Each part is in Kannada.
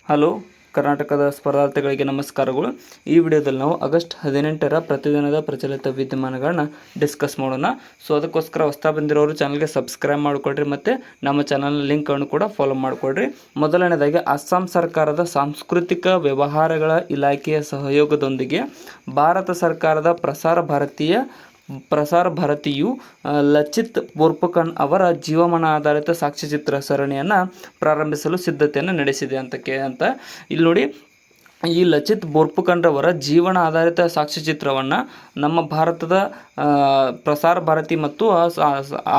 ಹಲೋ ಕರ್ನಾಟಕದ ಸ್ಪರ್ಧಾರ್ಥಿಗಳಿಗೆ ನಮಸ್ಕಾರಗಳು. ಈ ವಿಡಿಯೋದಲ್ಲಿ ನಾವು ಆಗಸ್ಟ್ 18ರ ಪ್ರತಿದಿನದ ಪ್ರಚಲಿತ ವಿದ್ಯಮಾನಗಳನ್ನ ಡಿಸ್ಕಸ್ ಮಾಡೋಣ. ಸೊ ಅದಕ್ಕೋಸ್ಕರ ಹೊಸ ಬಂದಿರೋರು ಚಾನಲ್ಗೆ ಸಬ್ಸ್ಕ್ರೈಬ್ ಮಾಡಿಕೊಡ್ರಿ ಮತ್ತು ನಮ್ಮ ಚಾನಲ್ ಲಿಂಕನ್ನು ಕೂಡ ಫಾಲೋ ಮಾಡಿಕೊಡ್ರಿ. ಮೊದಲನೇದಾಗಿ ಅಸ್ಸಾಂ ಸರ್ಕಾರದ ಸಾಂಸ್ಕೃತಿಕ ವ್ಯವಹಾರಗಳ ಇಲಾಖೆಯ ಸಹಯೋಗದೊಂದಿಗೆ ಭಾರತ ಸರ್ಕಾರದ ಪ್ರಸಾರ ಭಾರತಿಯು ಲಚಿತ್ ಬೋರ್ಫುಕನ್ ಅವರ ಜೀವಮಾನ ಆಧಾರಿತ ಸಾಕ್ಷ್ಯಚಿತ್ರ ಸರಣಿಯನ್ನು ಪ್ರಾರಂಭಿಸಲು ಸಿದ್ಧತೆಯನ್ನು ನಡೆಸಿದೆ ಅಂತ ಇಲ್ಲಿ ನೋಡಿ. ಈ ಲಚಿತ್ ಬೋರ್ಫುಕನ್ರವರ ಜೀವನ ಆಧಾರಿತ ಸಾಕ್ಷ್ಯಚಿತ್ರವನ್ನು ನಮ್ಮ ಭಾರತದ ಪ್ರಸಾರ ಭಾರತಿ ಮತ್ತು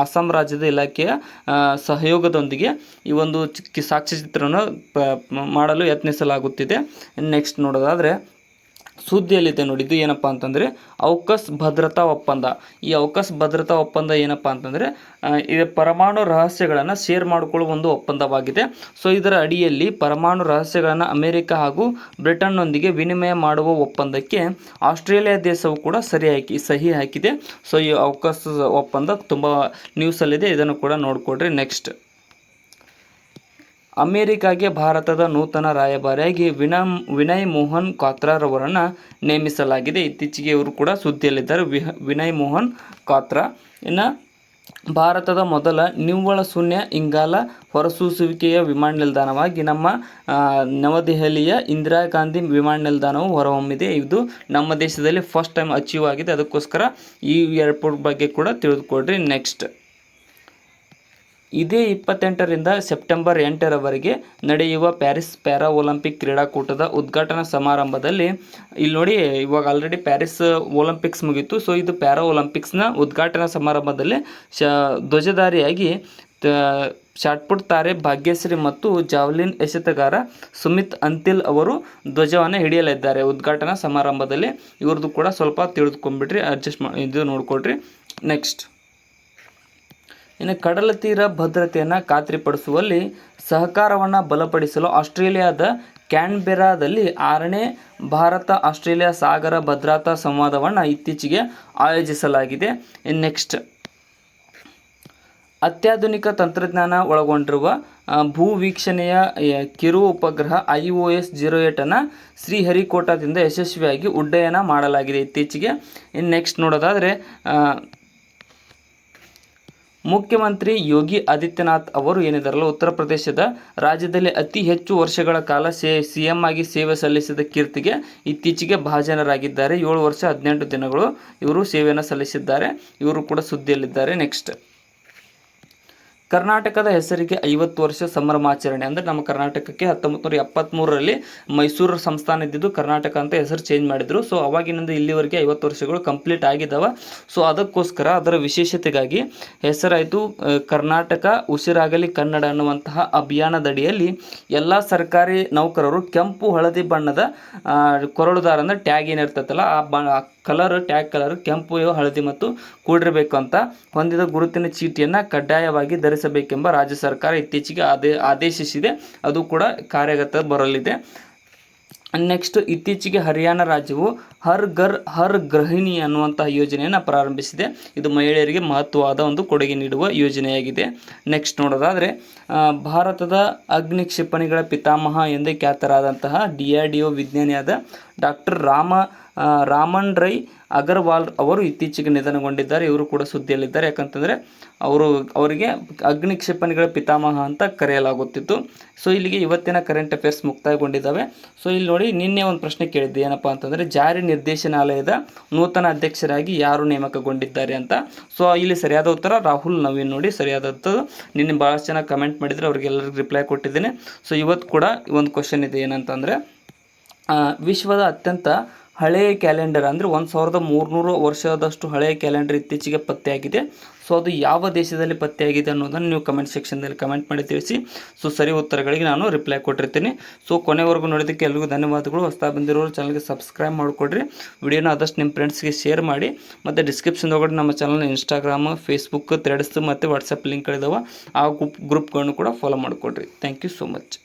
ಅಸ್ಸಾಂ ರಾಜ್ಯದ ಇಲಾಖೆಯ ಸಹಯೋಗದೊಂದಿಗೆ ಈ ಒಂದು ಸಾಕ್ಷ್ಯಚಿತ್ರವನ್ನು ಮಾಡಲು ಯತ್ನಿಸಲಾಗುತ್ತಿದೆ. ನೆಕ್ಸ್ಟ್ ನೋಡೋದಾದರೆ ಸುದ್ದಿಯಲ್ಲಿದೆ ನೋಡಿ, ಇದು ಏನಪ್ಪ ಅಂತಂದರೆ ಔಕಸ್ ಭದ್ರತಾ ಒಪ್ಪಂದ. ಈ ಔಕಸ್ ಭದ್ರತಾ ಒಪ್ಪಂದ ಏನಪ್ಪ ಅಂತಂದರೆ ಇದು ಪರಮಾಣು ರಹಸ್ಯಗಳನ್ನು ಶೇರ್ ಮಾಡಿಕೊಳ್ಳುವ ಒಂದು ಒಪ್ಪಂದವಾಗಿದೆ. ಸೊ ಇದರ ಅಡಿಯಲ್ಲಿ ಪರಮಾಣು ರಹಸ್ಯಗಳನ್ನು ಅಮೆರಿಕ ಹಾಗೂ ಬ್ರಿಟನ್ನೊಂದಿಗೆ ವಿನಿಮಯ ಮಾಡುವ ಒಪ್ಪಂದಕ್ಕೆ ಆಸ್ಟ್ರೇಲಿಯಾ ದೇಶವು ಕೂಡ ಸಹಿ ಹಾಕಿದೆ. ಸೊ ಈ ಔಕಸ್ ಒಪ್ಪಂದ ತುಂಬ ನ್ಯೂಸಲ್ಲಿದೆ, ಇದನ್ನು ಕೂಡ ನೋಡಿಕೊಡ್ರಿ. ನೆಕ್ಸ್ಟ್, ಅಮೆರಿಕಾಗೆ ಭಾರತದ ನೂತನ ರಾಯಭಾರಿಯಾಗಿ ವಿನಯ್ ಮೋಹನ್ ಕ್ವಾತ್ರಾರವರನ್ನು ನೇಮಿಸಲಾಗಿದೆ. ಇತ್ತೀಚೆಗೆ ಇವರು ಕೂಡ ಸುದ್ದಿಯಲ್ಲಿದ್ದಾರೆ, ವಿನಯ್ ಮೋಹನ್ ಕ್ವಾತ್ರಾ. ಇನ್ನು ಭಾರತದ ಮೊದಲ ನಿವ್ವಳ ಶೂನ್ಯ ಇಂಗಾಲ ಹೊರಸೂಸುವಿಕೆಯ ವಿಮಾನ ನಿಲ್ದಾಣವಾಗಿ ನಮ್ಮ ನವದೆಹಲಿಯ ಇಂದಿರಾ ಗಾಂಧಿ ವಿಮಾನ ನಿಲ್ದಾಣವು ಹೊರಹೊಮ್ಮಿದೆ. ಇದು ನಮ್ಮ ದೇಶದಲ್ಲಿ ಫಸ್ಟ್ ಟೈಮ್ ಅಚೀವ್ ಆಗಿದೆ. ಅದಕ್ಕೋಸ್ಕರ ಈ ಏರ್ಪೋರ್ಟ್ ಬಗ್ಗೆ ಕೂಡ ತಿಳಿದುಕೊಡ್ರಿ. ನೆಕ್ಸ್ಟ್, ಇದೇ 28ರಿಂದ ಸೆಪ್ಟೆಂಬರ್ 8ರವರೆಗೆ ನಡೆಯುವ ಪ್ಯಾರಿಸ್ ಪ್ಯಾರಾ ಒಲಿಂಪಿಕ್ ಕ್ರೀಡಾಕೂಟದ ಉದ್ಘಾಟನಾ ಸಮಾರಂಭದಲ್ಲಿ ಇಲ್ಲಿ ನೋಡಿ, ಇವಾಗ ಆಲ್ರೆಡಿ ಪ್ಯಾರಿಸ್ ಒಲಿಂಪಿಕ್ಸ್ ಮುಗೀತು. ಸೊ ಇದು ಪ್ಯಾರಾ ಒಲಿಂಪಿಕ್ಸ್ನ ಉದ್ಘಾಟನಾ ಸಮಾರಂಭದಲ್ಲಿ ಧ್ವಜಧಾರಿಯಾಗಿ ಶಾಟ್ಪುಟ್ ತಾರೆ ಭಾಗ್ಯಶ್ರೀ ಮತ್ತು ಜಾವ್ಲಿನ್ ಎಸೆತಗಾರ ಸುಮಿತ್ ಅಂತಿಲ್ ಅವರು ಧ್ವಜವನ್ನು ಹಿಡಿಯಲಿದ್ದಾರೆ ಉದ್ಘಾಟನಾ ಸಮಾರಂಭದಲ್ಲಿ. ಇವ್ರದ್ದು ಕೂಡ ಸ್ವಲ್ಪ ತಿಳಿದುಕೊಂಡ್ಬಿಟ್ರಿ, ಇದು ನೋಡ್ಕೊಳ್ರಿ. ನೆಕ್ಸ್ಟ್, ಇನ್ನು ಕಡಲ ತೀರ ಭದ್ರತೆಯನ್ನು ಖಾತ್ರಿಪಡಿಸುವಲ್ಲಿ ಸಹಕಾರವನ್ನು ಬಲಪಡಿಸಲು ಆಸ್ಟ್ರೇಲಿಯಾದ ಕ್ಯಾನ್ಬೆರಾದಲ್ಲಿ 6ನೇ ಭಾರತ ಆಸ್ಟ್ರೇಲಿಯಾ ಸಾಗರ ಭದ್ರತಾ ಸಂವಾದವನ್ನು ಇತ್ತೀಚೆಗೆ ಆಯೋಜಿಸಲಾಗಿದೆ. ನೆಕ್ಸ್ಟ್, ಅತ್ಯಾಧುನಿಕ ತಂತ್ರಜ್ಞಾನ ಒಳಗೊಂಡಿರುವ ಭೂವೀಕ್ಷಣೆಯ ಕಿರು ಉಪಗ್ರಹ IOS 08 ಶ್ರೀಹರಿಕೋಟಾದಿಂದ ಯಶಸ್ವಿಯಾಗಿ ಉಡ್ಡಯನ ಮಾಡಲಾಗಿದೆ ಇತ್ತೀಚೆಗೆ. ನೆಕ್ಸ್ಟ್ ನೋಡೋದಾದರೆ, ಮುಖ್ಯಮಂತ್ರಿ ಯೋಗಿ ಆದಿತ್ಯನಾಥ್ ಅವರು ಏನಿದಾರಲ್ಲ, ಉತ್ತರ ಪ್ರದೇಶದ ರಾಜ್ಯದಲ್ಲಿ ಅತಿ ಹೆಚ್ಚು ವರ್ಷಗಳ ಕಾಲ CM ಆಗಿ ಸೇವೆ ಸಲ್ಲಿಸಿದ ಕೀರ್ತಿಗೆ ಇತ್ತೀಚೆಗೆ ಭಾಜನರಾಗಿದ್ದಾರೆ. 7 ವರ್ಷ 18 ದಿನಗಳು ಇವರು ಸೇವೆಯನ್ನು ಸಲ್ಲಿಸಿದ್ದಾರೆ. ಇವರು ಕೂಡ ಸುದ್ದಿಯಲ್ಲಿದ್ದಾರೆ. ನೆಕ್ಸ್ಟ್, ಕರ್ನಾಟಕದ ಹೆಸರಿಗೆ 50 ವರ್ಷ ಸಂಭ್ರಮಾಚರಣೆ. ಅಂದರೆ ನಮ್ಮ ಕರ್ನಾಟಕಕ್ಕೆ 1973ರಲ್ಲಿ ಮೈಸೂರು ಸಂಸ್ಥಾನ ಇದ್ದಿದ್ದು ಕರ್ನಾಟಕ ಅಂತ ಹೆಸರು ಚೇಂಜ್ ಮಾಡಿದರು. ಸೊ ಅವಾಗಿನಿಂದ ಇಲ್ಲಿವರೆಗೆ 50 ವರ್ಷಗಳು ಕಂಪ್ಲೀಟ್ ಆಗಿದ್ದಾವೆ. ಸೊ ಅದಕ್ಕೋಸ್ಕರ ಅದರ ವಿಶೇಷತೆಗಾಗಿ ಹೆಸರಾಯಿತು ಕರ್ನಾಟಕ ಉಸಿರಾಗಲಿ ಕನ್ನಡ ಅನ್ನುವಂತಹ ಅಭಿಯಾನದಡಿಯಲ್ಲಿ ಎಲ್ಲ ಸರ್ಕಾರಿ ನೌಕರರು ಕೆಂಪು ಹಳದಿ ಬಣ್ಣದ ಕೊರಳುದಾರ ಅಂದರೆ ಟ್ಯಾಗ್ ಏನಿರ್ತೈತಲ್ಲ ಆ ಟ್ಯಾಗ್ ಕಲರ್ ಕೆಂಪು ಹಳದಿ ಮತ್ತು ಕೂಡಿರಬೇಕು ಅಂತ ಹೊಂದಿದ ಗುರುತಿನ ಚೀಟಿಯನ್ನು ಕಡ್ಡಾಯವಾಗಿ ಧರಿಸಬೇಕೆಂಬ ರಾಜ್ಯ ಸರ್ಕಾರ ಇತ್ತೀಚೆಗೆ ಆದೇಶಿಸಿದೆ. ಅದು ಕೂಡ ಕಾರ್ಯಗತ ಬರಲಿದೆ. ನೆಕ್ಸ್ಟ್, ಇತ್ತೀಚೆಗೆ ಹರಿಯಾಣ ರಾಜ್ಯವು ಹರ್ ಘರ್ ಹರ್ ಗೃಹಿಣಿ ಅನ್ನುವಂತಹ ಯೋಜನೆಯನ್ನು ಪ್ರಾರಂಭಿಸಿದೆ. ಇದು ಮಹಿಳೆಯರಿಗೆ ಮಹತ್ವವಾದ ಒಂದು ಕೊಡುಗೆ ನೀಡುವ ಯೋಜನೆಯಾಗಿದೆ. ನೆಕ್ಸ್ಟ್ ನೋಡೋದಾದರೆ, ಭಾರತದ ಅಗ್ನಿ ಕ್ಷಿಪಣಿಗಳ ಪಿತಾಮಹ ಎಂದೇ ಖ್ಯಾತರಾದಂತಹ DRDO ವಿಜ್ಞಾನಿಯಾದ ಡಾಕ್ಟರ್ ರಾಮನ್ ರೈ ಅಗರ್ವಾಲ್ ಅವರು ಇತ್ತೀಚೆಗೆ ನಿಧನಗೊಂಡಿದ್ದಾರೆ. ಇವರು ಕೂಡ ಸುದ್ದಿಯಲ್ಲಿದ್ದಾರೆ. ಯಾಕಂತಂದರೆ ಅವರಿಗೆ ಅಗ್ನಿ ಕ್ಷಿಪಣಿಗಳ ಪಿತಾಮಹ ಅಂತ ಕರೆಯಲಾಗುತ್ತಿತ್ತು. ಸೊ ಇಲ್ಲಿಗೆ ಇವತ್ತಿನ ಕರೆಂಟ್ ಅಫೇರ್ಸ್ ಮುಕ್ತಾಯಗೊಂಡಿದ್ದಾವೆ. ಸೊ ಇಲ್ಲಿ ನೋಡಿ, ನಿನ್ನೆ ಒಂದು ಪ್ರಶ್ನೆ ಕೇಳಿದ್ದೆ, ಏನಪ್ಪ ಅಂತಂದರೆ ಜಾರಿ ನಿರ್ದೇಶನಾಲಯದ ನೂತನ ಅಧ್ಯಕ್ಷರಾಗಿ ಯಾರು ನೇಮಕಗೊಂಡಿದ್ದಾರೆ ಅಂತ. ಸೊ ಇಲ್ಲಿ ಸರಿಯಾದ ಉತ್ತರ ರಾಹುಲ್ ನವೀನ್. ನೋಡಿ, ಸರಿಯಾದದ್ದು. ನಿನ್ನೆ ಭಾಳಷ್ಟು ಜನ ಕಮೆಂಟ್ ಮಾಡಿದರೆ ಅವ್ರಿಗೆಲ್ಲರಿಗೂ ರಿಪ್ಲೈ ಕೊಟ್ಟಿದ್ದೇನೆ. ಸೊ ಇವತ್ತು ಕೂಡ ಒಂದು ಕ್ವಶನ್ ಇದೆ, ಏನಂತಂದರೆ ವಿಶ್ವದ ಅತ್ಯಂತ ಹಳೆಯ ಕ್ಯಾಲೆಂಡರ್ ಅಂದರೆ 1300 ವರ್ಷದಷ್ಟು ಹಳೆಯ ಕ್ಯಾಲೆಂಡರ್ ಇತ್ತೀಚೆಗೆ ಪತ್ತೆಯಾಗಿದೆ. ಸೊ ಅದು ಯಾವ ದೇಶದಲ್ಲಿ ಪತ್ತೆಯಾಗಿದೆ ಅನ್ನೋದನ್ನು ನೀವು ಕಮೆಂಟ್ ಸೆಕ್ಷನ್ದಲ್ಲಿ ಕಮೆಂಟ್ ಮಾಡಿ ತಿಳಿಸಿ. ಸೊ ಸರಿ ಉತ್ತರಗಳಿಗೆ ನಾನು ರಿಪ್ಲೈ ಕೊಟ್ಟಿರ್ತೀನಿ. ಸೊ ಕೊನೆವರೆಗೂ ನೋಡೋದಕ್ಕೆ ಎಲ್ರಿಗೂ ಧನ್ಯವಾದಗಳು. ಹೊಸದಾಗಿ ಬಂದಿರೋರು ಚಾನಲ್ಗೆ ಸಬ್ಸ್ಕ್ರೈಬ್ ಮಾಡಿಕೊಡ್ರಿ. ವಿಡಿಯೋನ ಆದಷ್ಟು ನಿಮ್ಮ ಫ್ರೆಂಡ್ಸ್ಗೆ ಶೇರ್ ಮಾಡಿ. ಮತ್ತು ಡಿಸ್ಕ್ರಿಪ್ಷನ್ ಒಳಗಡೆ ನಮ್ಮ ಚಾನಲ್ನ ಇನ್ಸ್ಟಾಗ್ರಾಮ್, ಫೇಸ್ಬುಕ್, ಥ್ರೆಡ್ಸ್ ಮತ್ತು ವಾಟ್ಸಪ್ ಲಿಂಕ್ಗಳಿದಾವೆ. ಆ ಗ್ರೂಪ್ಗಳನ್ನು ಕೂಡ ಫಾಲೋ ಮಾಡಿಕೊಡ್ರಿ. Thank you so much.